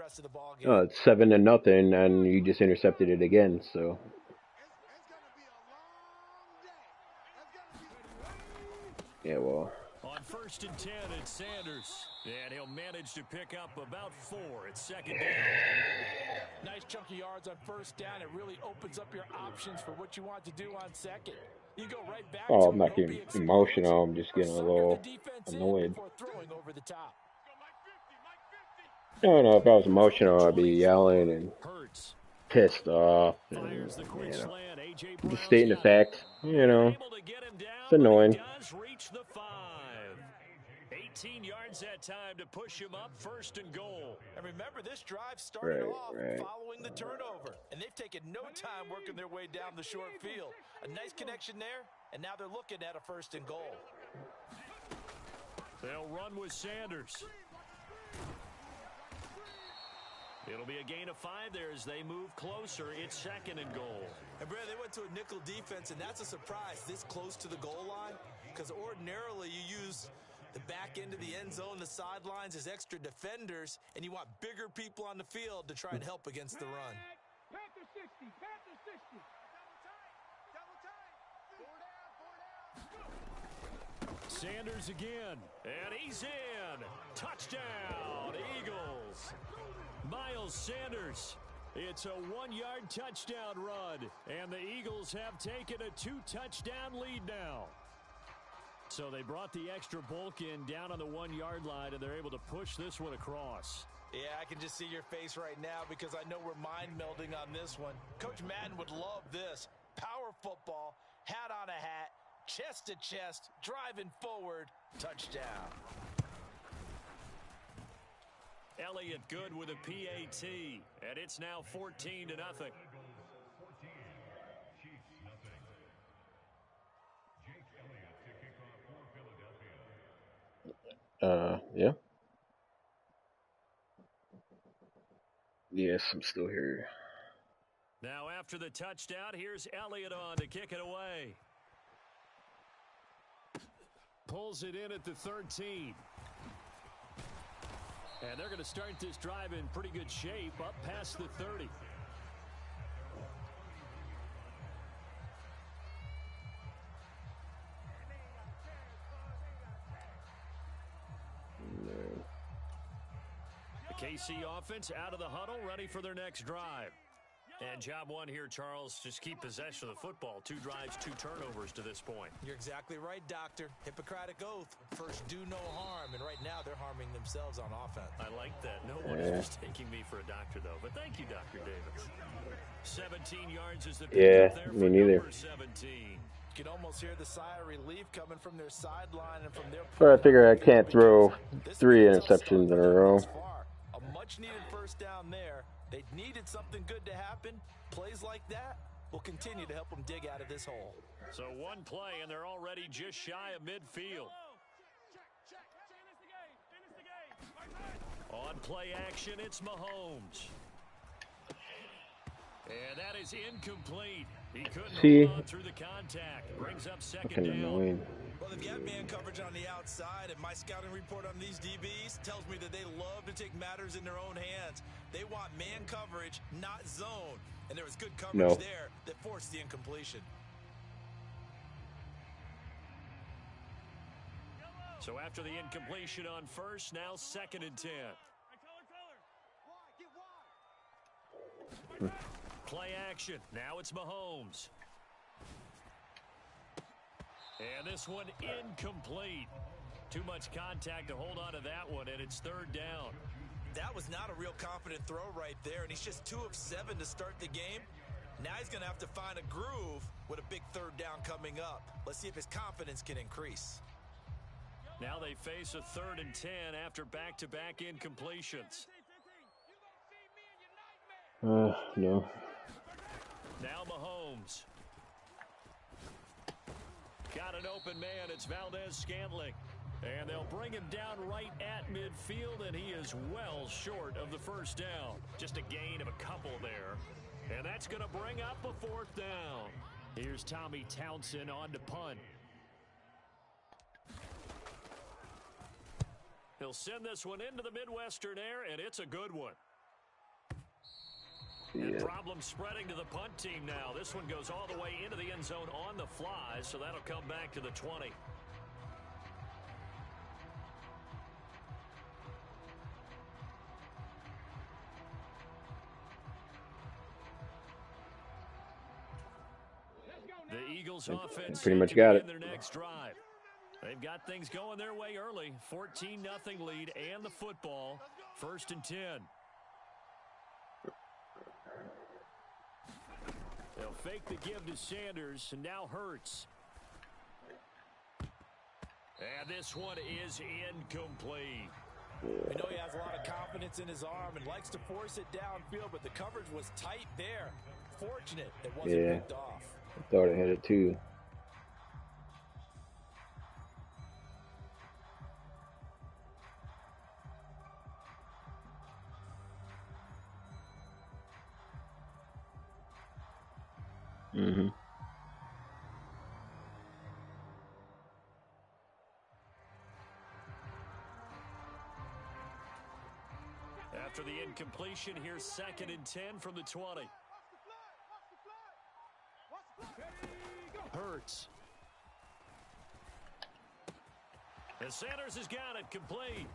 rest of the ball game. Oh, it's 7-0, and you just intercepted it again. So yeah, well. On 1st and 10, it's Sanders. And he'll manage to pick up about 4. It's 2nd down. Nice chunk of yards on 1st down. It really opens up your options for what you want to do on 2nd. You go right back Oh, to I'm him and not hope he getting explodes, emotional. I'm just or getting a sucker the little defense in annoyed. before throwing over the top. I don't know, if I was emotional, I'd be yelling and Hurts pissed off. And, fires the quick slant. A.J. just Brown's stating the got it. fact. Able to get him down, It's annoying. but he does reach the 5. 18 yards that time to push him up, 1st and goal. And remember, this drive started off Right. following the turnover, and they've taken no time working their way down the short field. A nice connection there, and now they're looking at a 1st and goal. They'll run with Sanders. It'll be a gain of 5 there as they move closer. It's 2nd and goal. And, Brad, they went to a nickel defense, and that's a surprise this close to the goal line, because ordinarily you use the back end of the end zone, the sidelines as extra defenders, and you want bigger people on the field to try and help against the run. Panther 60, Panther 60. Sanders again, and he's in. Touchdown, Eagles. Miles Sanders. It's a 1-yard touchdown run, and the Eagles have taken a 2-touchdown lead now. So they brought the extra bulk in down on the 1-yard line, and they're able to push this one across. Yeah, I can just see your face right now because I know we're mind melding on this one. Coach Madden would love this. Power football, hat on a hat, chest to chest, driving forward, touchdown. Elliott good with a PAT, and it's now 14-0. Yeah. Yes, I'm still here. Now after the touchdown, here's Elliott on to kick it away. Pulls it in at the 13. And they're going to start this drive in pretty good shape up past the 30. The KC offense out of the huddle, ready for their next drive. And job one here, Charles, just keep possession of the football. 2 drives, 2 turnovers to this point. You're exactly right, Doctor. Hippocratic oath. First, do no harm. And right now, they're harming themselves on offense. I like that. No one is mistaking me for a doctor, though. But thank you, Dr. Davis. 17 yards is the Yeah, there me for neither. number 17. You can almost hear the sigh of relief coming from their sideline and from their... But I figure I can't throw 3 interceptions in a row. A much-needed 1st down there. They needed something good to happen. Plays like that will continue to help them dig out of this hole. So 1 play, and they're already just shy of midfield. On play action, it's Mahomes. And that is incomplete. He couldn't hold on through the contact. Brings up 2nd down. Annoying. Well, they've got man coverage on the outside, and my scouting report on these DBs tells me that they love to take matters in their own hands. They want man coverage, not zone. And there was good coverage there that forced the incompletion. So after the incompletion on 1st, now 2nd and 10. Play action. Now it's Mahomes. And this one incomplete. Too much contact to hold on to that one, and it's 3rd down. That was not a real confident throw right there, and he's just 2 of 7 to start the game. Now he's going to have to find a groove with a big 3rd down coming up. Let's see if his confidence can increase. Now they face a 3rd and 10 after back-to-back incompletions. No. Now Mahomes. Got an open man. It's Valdez-Scantling. And they'll bring him down right at midfield, and he is well short of the 1st down. Just a gain of a couple there. And that's going to bring up a 4th down. Here's Tommy Townsend on to punt. He'll send this one into the Midwestern air, and it's a good one. see it. Problem spreading to the punt team now. This one goes all the way into the end zone on the fly, so that'll come back to the 20. The Eagles offense Pretty much got it. their next drive. They've got things going their way early. 14-0 lead and the football. 1st and 10. They'll fake the give to Sanders, and now Hurts. And this one is incomplete. We know he has a lot of confidence in his arm and likes to force it downfield, but the coverage was tight there. Fortunate it wasn't picked off. I thought it had it too. Mm-hmm. After the incompletion, here's 2nd and 10 from the 20. Hurts. And Sanders has got it complete.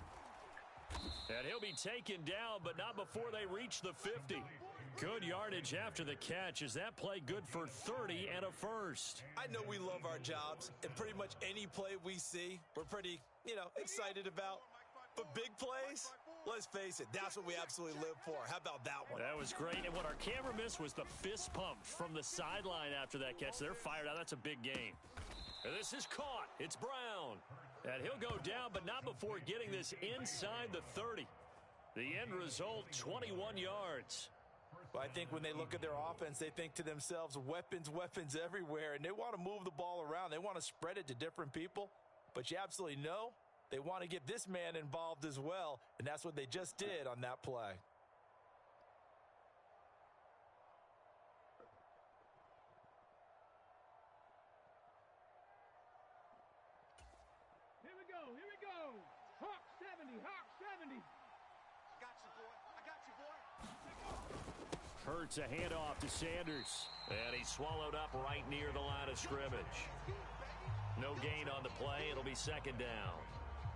And he'll be taken down, but not before they reach the 50. Good yardage after the catch. Is that play good for 30 and a first? I know we love our jobs, and pretty much any play we see, we're pretty, excited about. But big plays, let's face it, that's what we absolutely live for. How about that one? That was great, and what our camera missed was the fist pump from the sideline after that catch. They're fired out. That's a big game. And this is caught. It's Brown. And he'll go down, but not before getting this inside the 30. The end result, 21 yards. Well, I think when they look at their offense, they think to themselves, weapons everywhere, and they want to move the ball around. They want to spread it to different people, but you absolutely know they want to get this man involved as well, and that's what they just did on that play. Here we go. Hawk 70, Hawk 70. Hurts a handoff to Sanders. And he's swallowed up right near the line of scrimmage. No gain on the play. It'll be 2nd down.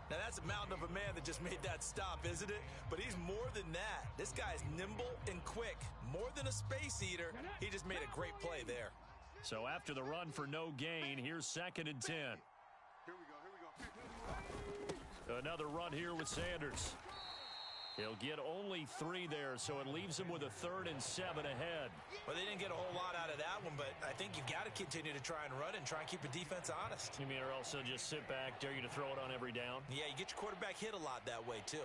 Now, that's a mountain of a man that just made that stop, isn't it? But he's more than that. This guy's nimble and quick. More than a space eater. He just made a great play there. So after the run for no gain, here's 2nd and 10. Here we go. Another run here with Sanders. He'll get only 3 there, so it leaves him with a 3rd and 7 ahead. Well, they didn't get a whole lot out of that one, but I think you've got to continue to try and run and try and keep the defense honest. You mean, or also just sit back, dare you to throw it on every down? Yeah, you get your quarterback hit a lot that way, too.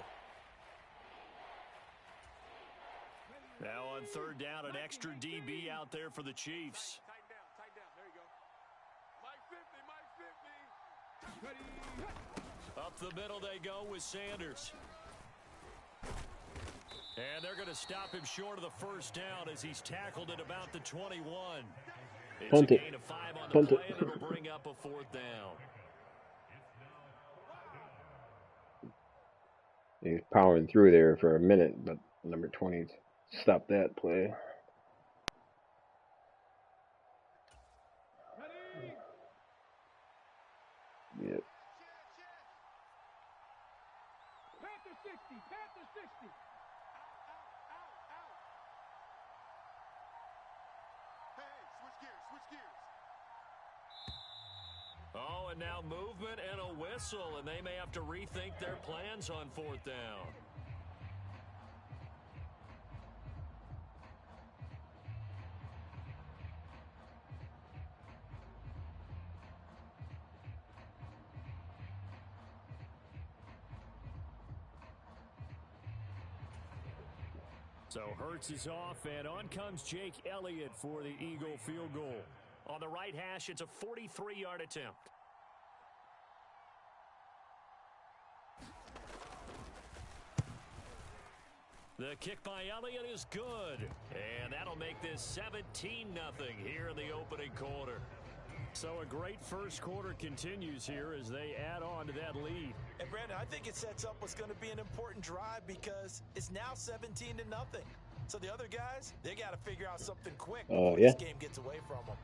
Now on 3rd down, an extra DB out there for the Chiefs. Tighten down. There you go. Mike 50. Up the middle they go with Sanders. And they're going to stop him short of the 1st down as he's tackled at about the 21. It's Punt a it. gain of 5 on the Punt play, it. and it'll bring up a 4th down. He was powering through there for a minute, but number 20 stopped that play. Yep. Panther 60, Panther 60. Hey, switch gears. Oh, and now movement and a whistle, and they may have to rethink their plans on 4th down. So Hurts is off, and on comes Jake Elliott for the Eagle field goal. On the right hash, it's a 43-yard attempt. The kick by Elliott is good, and that'll make this 17-0 here in the opening quarter. So a great first quarter continues here as they add on to that lead. And Brandon, I think it sets up what's going to be an important drive because it's now 17-0. So the other guys, they got to figure out something quick before this game gets away from them.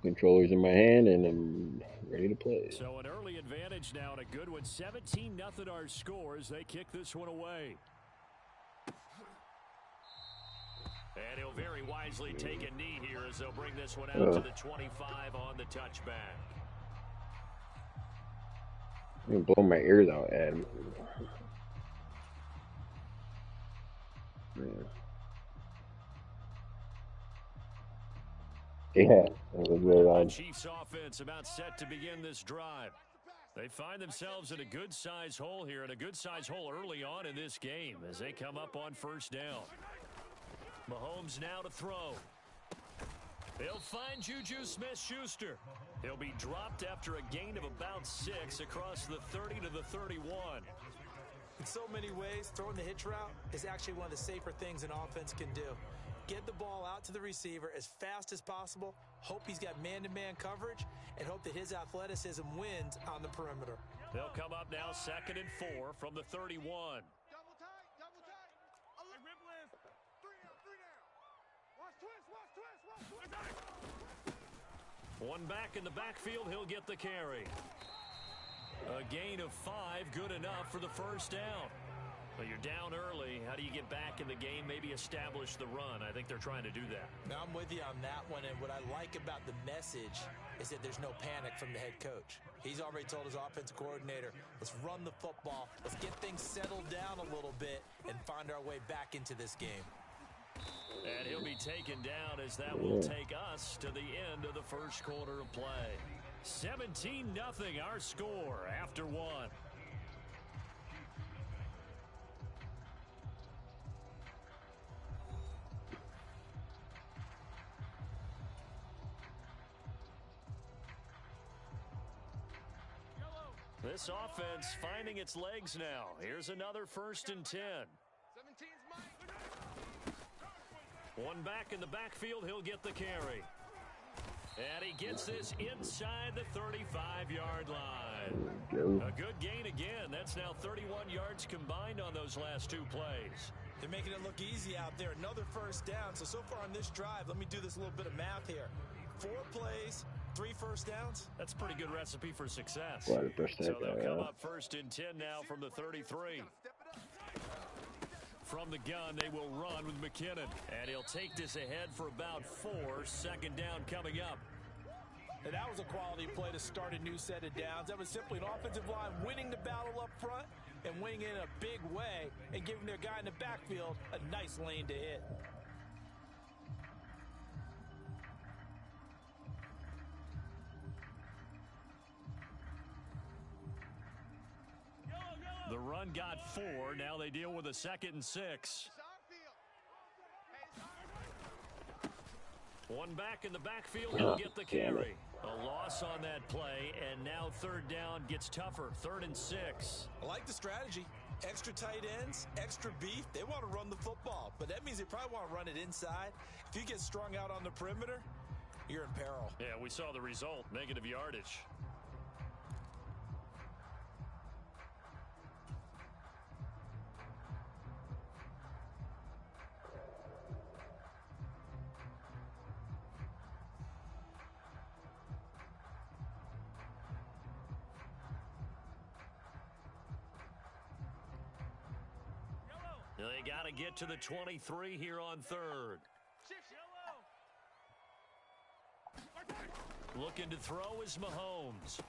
Controllers in my hand, and I'm ready to play. So an early advantage now and a good one. 17-0 our score as they kick this one away. And he'll very wisely take a knee here as they'll bring this one out to the 25 on the touchback. I'm going to blow my ears out, Ed. Yeah, that was really loud. The Chiefs offense about set to begin this drive. They find themselves in a good-sized hole here, and a good-sized hole early on in this game as they come up on first down. Mahomes now to throw. He'll find Juju Smith-Schuster. He'll be dropped after a gain of about 6 across the 30 to the 31. In so many ways, throwing the hitch route is actually one of the safer things an offense can do. Get the ball out to the receiver as fast as possible, hope he's got man-to-man coverage, and hope that his athleticism wins on the perimeter. They'll come up now 2nd and 4 from the 31. One back in the backfield, he'll get the carry. A gain of 5, good enough for the first down. Well, you're down early. How do you get back in the game, maybe establish the run? I think they're trying to do that. Now, I'm with you on that one, and what I like about the message is that there's no panic from the head coach. He's already told his offensive coordinator, let's run the football, let's get things settled down a little bit, and find our way back into this game. And he'll be taken down as that will take us to the end of the first quarter of play. 17-0 our score after 1. This offense finding its legs now. Here's another 1st and 10. One back in the backfield, he'll get the carry. And he gets this inside the 35-yard line. A good gain again. That's now 31 yards combined on those last 2 plays. They're making it look easy out there. Another first down. So far on this drive, let me do this little bit of math here. 4 plays, 3 first downs. That's a pretty good recipe for success. So they'll come up 1st and 10 now from the 33. From the gun, they will run with McKinnon. And he'll take this ahead for about 4. 2nd down coming up. And that was a quality play to start a new set of downs. That was simply an offensive line winning the battle up front and winning it in a big way and giving their guy in the backfield a nice lane to hit. The run got 4. Now they deal with a 2nd and 6. One back in the backfield, he'll get the carry. A loss on that play, and now 3rd down gets tougher. 3rd and 6. I like the strategy. Extra tight ends, extra beef. They want to run the football, but that means they probably want to run it inside. If you get strung out on the perimeter, you're in peril. Yeah, we saw the result. Negative yardage. They got to get to the 23 here on 3rd. Looking to throw is Mahomes.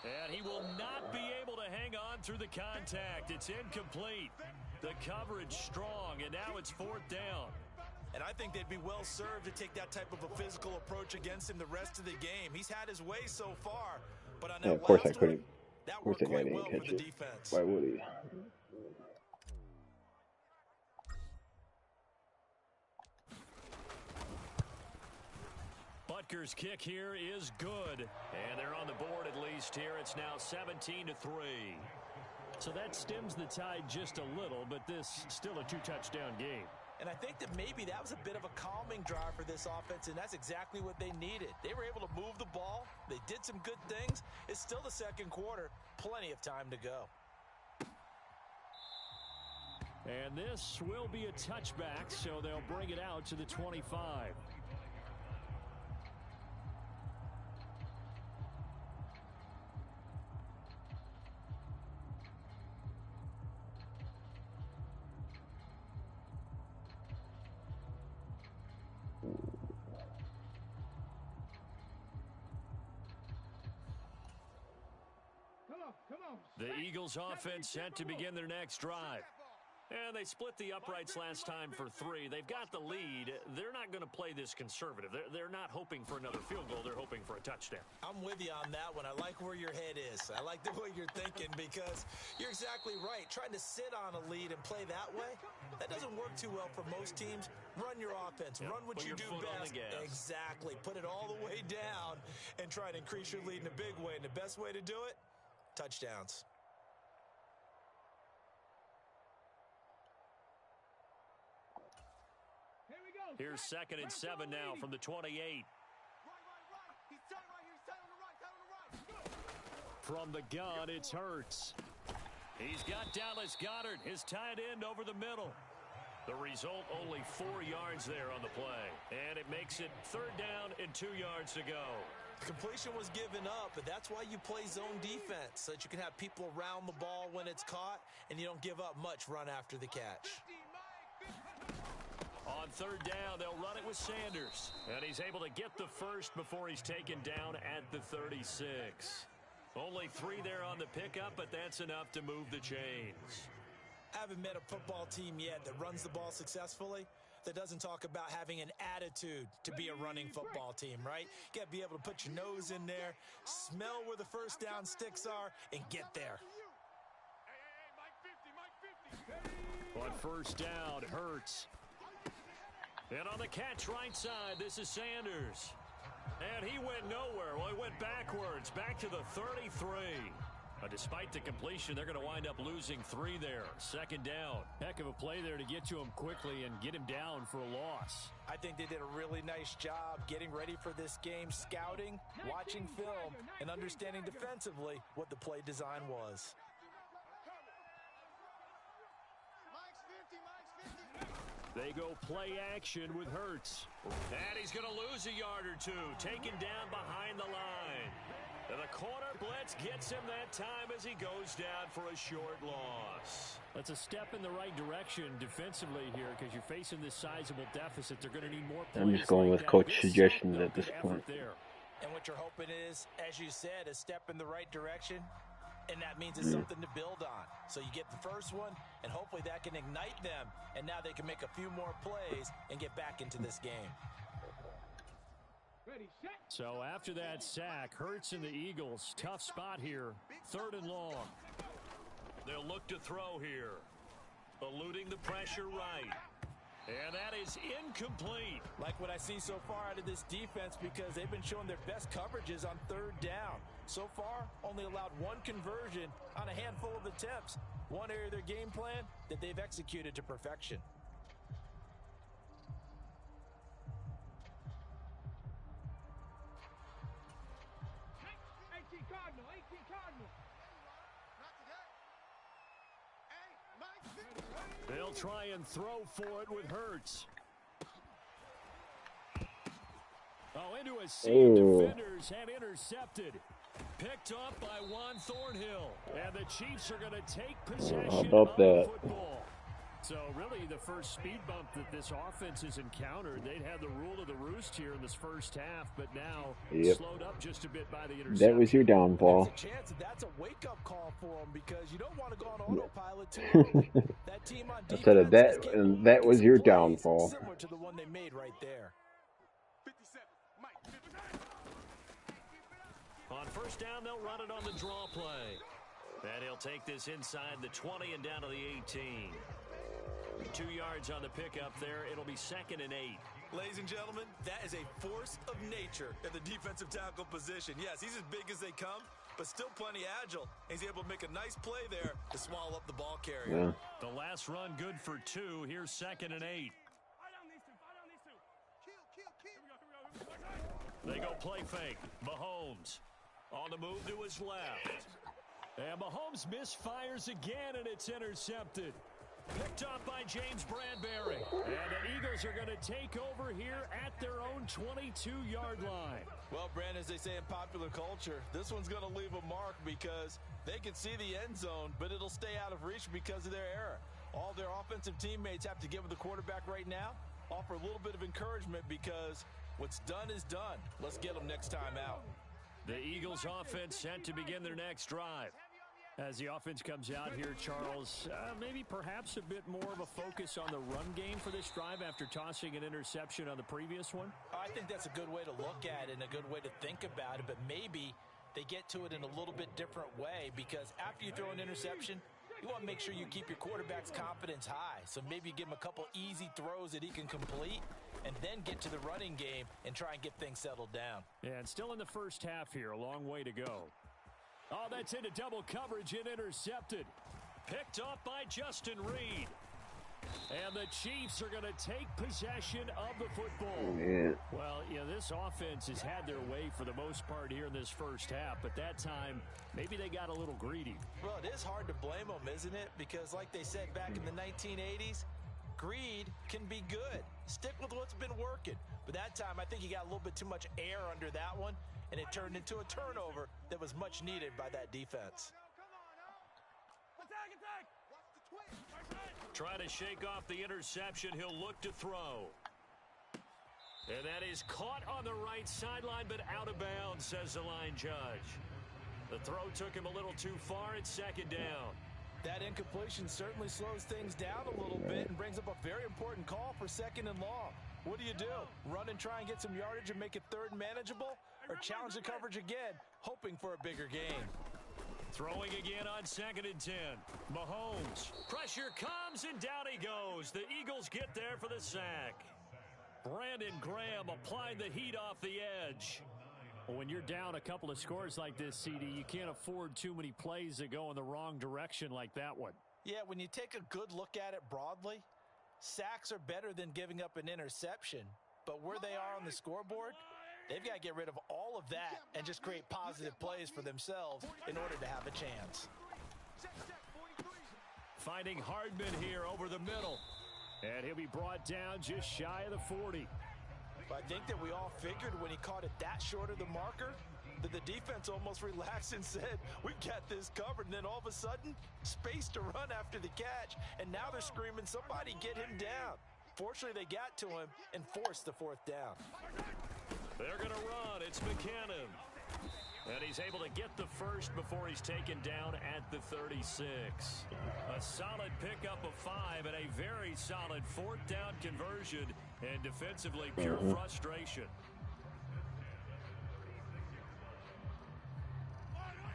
And he will not be able to hang on through the contact. It's incomplete. The coverage strong, and now it's 4th down. And I think they'd be well served to take that type of a physical approach against him the rest of the game. He's had his way so far, but on that of course I last couldn't. one, that worked quite well for the defense. Why would he? Butker's kick here is good. And they're on the board at least here. It's now 17-3. So that stems the tide just a little, but this still a 2-touchdown game. And I think that maybe that was a bit of a calming drive for this offense, and that's exactly what they needed. They were able to move the ball. They did some good things. It's still the second quarter. Plenty of time to go. And this will be a touchback, so they'll bring it out to the 25. The Eagles offense set to begin their next drive. And they split the uprights last time for 3. They've got the lead. They're not going to play this conservative. They're not hoping for another field goal. They're hoping for a touchdown. I'm with you on that one. I like where your head is. I like the way you're thinking because you're exactly right. Trying to sit on a lead and play that way, that doesn't work too well for most teams. Run your offense. Run what you do best. Exactly. Put it all the way down and try to increase your lead in a big way. And the best way to do it, touchdowns. Here's 2nd and 7 now from the 28. Right. He's tight right here. He's tight on the right. From the gun, it's Hurts. He's got Dallas Goedert, his tight end, over the middle. The result, only 4 yards there on the play. And it makes it 3rd down and 2 yards to go. Completion was given up, but that's why you play zone defense, so that you can have people around the ball when it's caught, and you don't give up much run after the catch. On 3rd down, they'll run it with Sanders. And he's able to get the first before he's taken down at the 36. Only 3 there on the pickup, but that's enough to move the chains. I haven't met a football team yet that runs the ball successfully that doesn't talk about having an attitude to be a running football team, right? You got to be able to put your nose in there, smell where the first down sticks are, and get there. On 1st down, Hurts. And on the catch right side, this is Sanders. And he went nowhere. Well, he went backwards, back to the 33. Despite the completion, they're going to wind up losing 3 there. 2nd down. Heck of a play there to get to him quickly and get him down for a loss. I think they did a really nice job getting ready for this game, scouting, watching film, and understanding defensively what the play design was. They go play action with Hurts. And he's going to lose a yard or 2, taken down behind the line. And the corner blitz gets him that time as he goes down for a short loss. That's a step in the right direction defensively here because you're facing this sizable deficit. They're going to need more plays. I'm just going with coach suggestions at this point. And what you're hoping is, as you said, a step in the right direction. And that means it's something to build on. So you get the first one, and hopefully that can ignite them. And now they can make a few more plays and get back into this game. So after that sack, Hurts and the Eagles, tough spot here. 3rd and long. They'll look to throw here. Eluding the pressure right. And that is incomplete. Like what I see so far out of this defense because they've been showing their best coverages on 3rd down. So far, only allowed 1 conversion on a handful of attempts. One area of their game plan that they've executed to perfection. They'll try and throw for it with Hurts. Oh, into a sea of defenders and intercepted. Picked up by Juan Thornhill. And the Chiefs are going to take possession of the football. So really the first speed bump that this offense has encountered. They'd had the rule of the roost here in this first half, but now slowed up just a bit by the interception. That was your downfall. There's a chance that's a wake-up call for them because you don't want to go on autopilot too. That team on defense, I said that, and that was your downfall. Similar to the one they made right there. 57, Mike. On 1st down, they'll run it on the draw play. And he'll take this inside the 20 and down to the 18. 2 yards on the pickup there. It'll be 2nd and 8. Ladies and gentlemen, that is a force of nature at the defensive tackle position. Yes, he's as big as they come, but still plenty agile. He's able to make a nice play there to swallow up the ball carrier. The last run good for 2. Here's 2nd and 8. They go play fake. Mahomes on the move to his left. And Mahomes misfires again, and it's intercepted. Picked off by James Bradbury. And the Eagles are going to take over here at their own 22-yard line. Well, Brandon, as they say in popular culture, this one's going to leave a mark because they can see the end zone, but it'll stay out of reach because of their error. All their offensive teammates have to give the quarterback right now, offer a little bit of encouragement because what's done is done. Let's get them next time out. The Eagles offense set to begin their next drive. As the offense comes out here, Charles, maybe perhaps a bit more of a focus on the run game for this drive after tossing an interception on the previous one? I think that's a good way to look at it and a good way to think about it, but maybe they get to it in a little bit different way because after you throw an interception, you want to make sure you keep your quarterback's confidence high. So maybe you give him a couple easy throws that he can complete and then get to the running game and try and get things settled down. Yeah, and still in the first half here, a long way to go. Oh, that's into double coverage and intercepted. Picked off by Justin Reed. And the Chiefs are going to take possession of the football. Yeah. Well, this offense has had their way for the most part here in this first half, but that time, maybe they got a little greedy. Well, it is hard to blame them, isn't it? Because like they said back in the 1980s, greed can be good. Stick with what's been working. But that time, I think you got a little bit too much air under that one, and it turned into a turnover that was much needed by that defense. Trying to shake off the interception. He'll look to throw. And that is caught on the right sideline, but out of bounds, says the line judge. The throw took him a little too far. It's second down. That incompletion certainly slows things down a little bit and brings up a very important call for second and long. What do? Run and try and get some yardage and make it third and manageable? Or challenge the coverage again, hoping for a bigger gain? Throwing again on 2nd and 10. Mahomes. Pressure comes, and down he goes. The Eagles get there for the sack. Brandon Graham applying the heat off the edge. Well, when you're down a couple of scores like this, CD, you can't afford too many plays that go in the wrong direction like that one. Yeah, when you take a good look at it broadly, sacks are better than giving up an interception. But where they are on the scoreboard, they've got to get rid of all of that and just create positive plays for themselves in order to have a chance. Finding Hardman here over the middle. And he'll be brought down just shy of the 40. I think that we all figured when he caught it that short of the marker that the defense almost relaxed and said, we got this covered. And then all of a sudden, space to run after the catch. And now they're screaming, somebody get him down. Fortunately, they got to him and forced the 4th down. They're going to run. It's McKinnon. And he's able to get the first before he's taken down at the 36. A solid pickup of 5 and a very solid 4th down conversion. And defensively, pure frustration.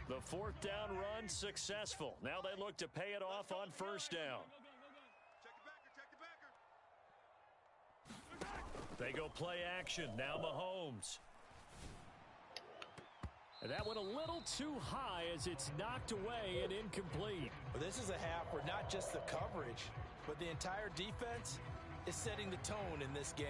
The 4th down run successful. Now they look to pay it off on 1st down. They go play action. Now Mahomes. And that went a little too high as it's knocked away and incomplete. Well, this is a half where not just the coverage, but the entire defense is setting the tone in this game.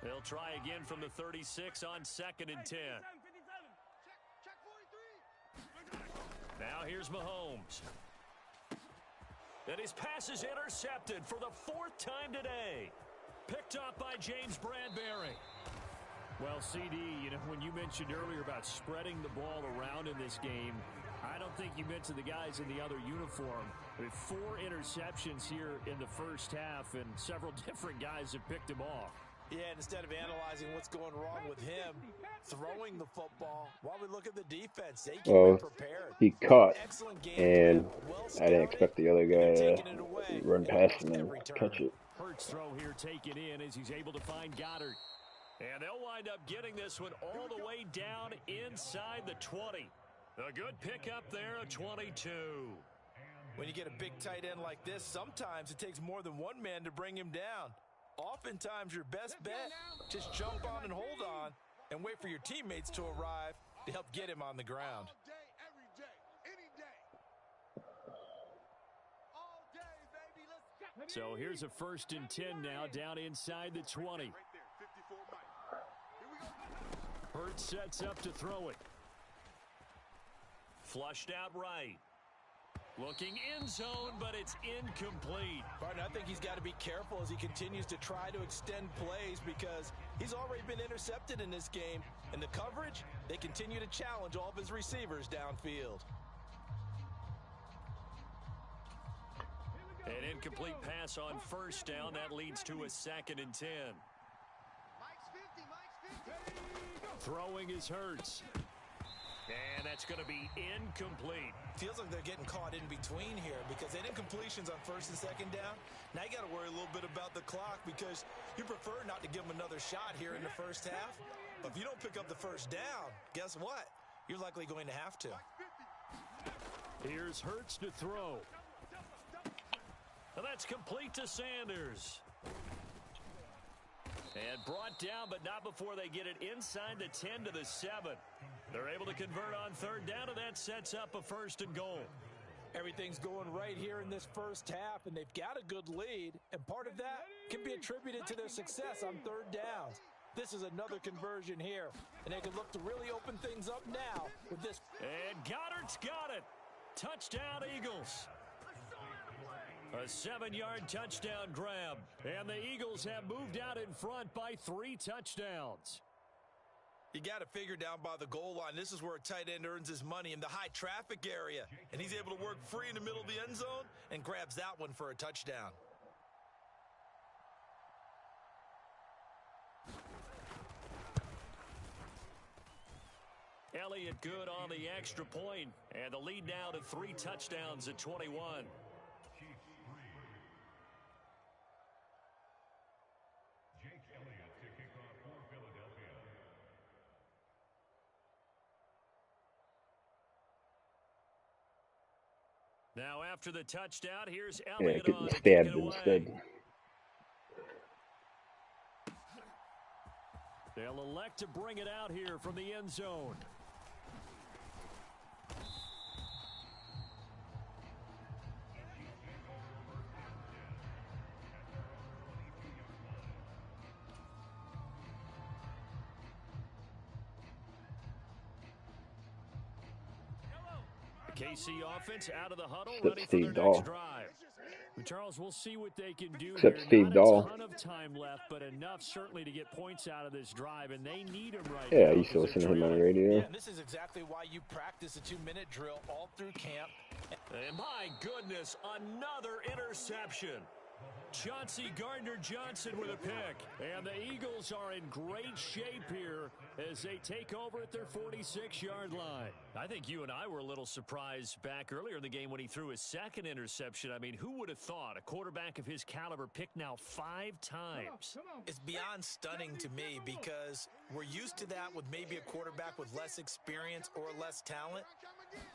They'll try again from the 36 on 2nd and 10. Now here's Mahomes. And his pass is intercepted for the 4th time today. Picked up by James Bradbury. Well, CD, when you mentioned earlier about spreading the ball around in this game, I don't think you mentioned the guys in the other uniform. With 4 interceptions here in the first half, and several different guys have picked him off. Yeah, and instead of analyzing what's going wrong with him throwing the football, while we look at the defense, they came prepared. He caught, Excellent game, and well I didn't expect the other guy to run past him and every turn. catch it. Hurts throw here taken in as he's able to find Goddard. And they'll wind up getting this one all the way down inside the 20. A good pickup there, a 22. When you get a big tight end like this, sometimes it takes more than one man to bring him down. Oftentimes, your best bet, just jump on and hold on and wait for your teammates to arrive to help get him on the ground. So here's a 1st and 10 now, down inside the 20. Hurts sets up to throw it. Flushed out right. Looking end zone, but it's incomplete. Martin, I think he's got to be careful as he continues to try to extend plays because he's already been intercepted in this game. And the coverage, they continue to challenge all of his receivers downfield. An incomplete pass on 1st down. That leads to a 2nd and 10. Throwing is Hurts. And that's going to be incomplete. Feels like they're getting caught in between here because they did completions on 1st and 2nd down. Now you got to worry a little bit about the clock because you prefer not to give them another shot here in the 1st half. But if you don't pick up the 1st down, guess what? You're likely going to have to. Here's Hurts to throw. And that's complete to Sanders. And brought down, but not before they get it inside the 10 to the 7. They're able to convert on 3rd down, and that sets up a 1st and goal. Everything's going right here in this 1st half, and they've got a good lead, and part of that can be attributed to their success on 3rd downs. This is another conversion here, and they can look to really open things up now with this. And Goddard's got it. Touchdown, Eagles. A 7-yard touchdown grab. And the Eagles have moved out in front by 3 touchdowns. You got to figure down by the goal line. This is where a tight end earns his money in the high traffic area. And he's able to work free in the middle of the end zone and grabs that one for a touchdown. Elliott good on the extra point. And the lead now to 3 touchdowns at 21. Now after the touchdown, here's Elliott getting stabbed instead. They'll elect to bring it out here from the end zone. KC offense out of the huddle, ready for their next drive. Charles, we'll see what they can do here. Not a ton of time left, but enough certainly to get points out of this drive, and they need him right now. Yeah, I used to listen to him on the radio. Yeah, this is exactly why you practice a 2-minute drill all through camp. And my goodness, another interception. Chauncey Gardner-Johnson with a pick. And the Eagles are in great shape here as they take over at their 46-yard line. I think you and I were a little surprised back earlier in the game when he threw his 2nd interception. I mean, who would have thought a quarterback of his caliber picked now 5 times? It's beyond stunning to me because we're used to that with maybe a quarterback with less experience or less talent.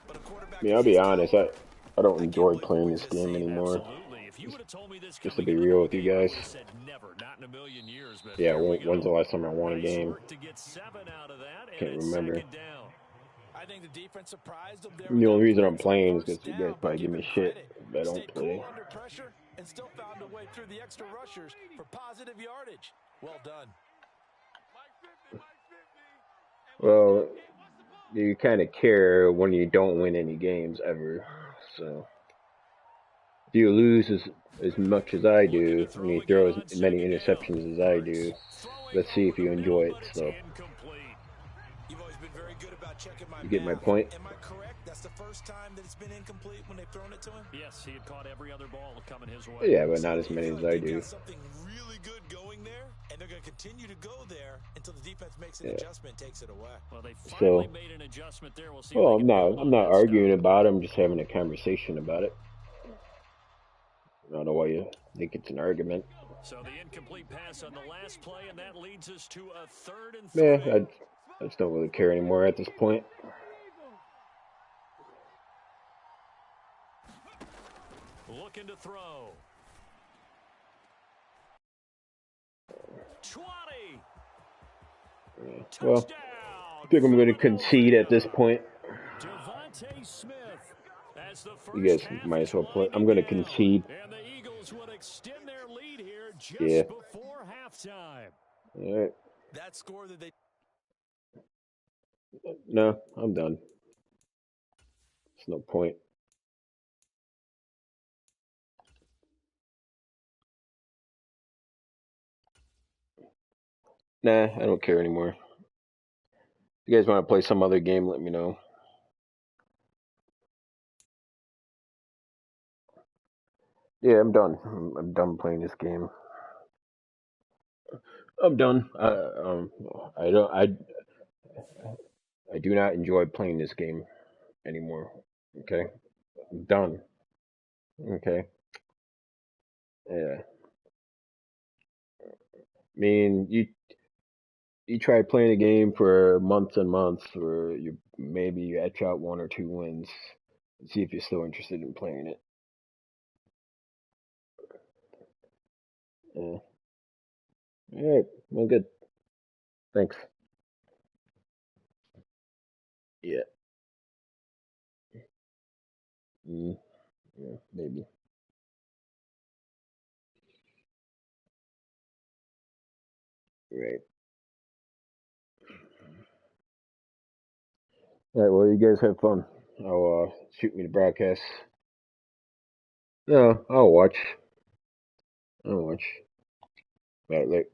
But a quarterback I'll be honest, I don't enjoy playing this game anymore. Absolutely. If you would have told me this just to be real with you guys. Said never, not in a million years, but yeah, when's the last time I won a game? To get 7 out of that, can't remember. I think the defense surprised them there. The only reason I'm playing is because you guys probably give me shit if I don't play. Cool under pressure and still found a way through the extra rushers for positive yardage. Well done. Well, you kind of care when you don't win any games ever. So if you lose as much as I do, and you throw as many interceptions as I do, let's see if you enjoy it. So you get my point? Am I correct? That's the first time that it's been incomplete when they've thrown it to him? Yes, he had caught every other ball coming his way. Yeah, but not as many as I do. Something really good going there, and they're going to continue to go there until the defense makes an adjustment, takes it away. Well, they finally made an adjustment there. We'll see. Well, I'm not arguing about it. I'm just having a conversation about it. I don't know why you think it's an argument. So the incomplete pass on the last play, and that leads us to a 3rd and 3. Yeah, I just don't really care anymore at this point. Looking to throw. 20. Yeah. Well, I think I'm going to concede at this point. Smith, as the you guys might as well play. I'm going to concede. And the Eagles Eagles would extend their lead here just Yeah. before halftime. All right. That score that they No, I'm done. There's no point. Nah, I don't care anymore. If you guys want to play some other game, let me know. Yeah, I'm done. I'm done playing this game. I'm done. I don't. I do not enjoy playing this game anymore. Okay, I'm done. Okay. Yeah. I mean, you try playing a game for months and months, or you etch out 1 or 2 wins, and see if you're still interested in playing it. Yeah. All right. Well, good. Thanks. Yeah. Mm, yeah. Maybe. Right. All right. Well, you guys have fun. I'll shoot me the broadcast. No, I'll watch. I'll watch. All right. Later.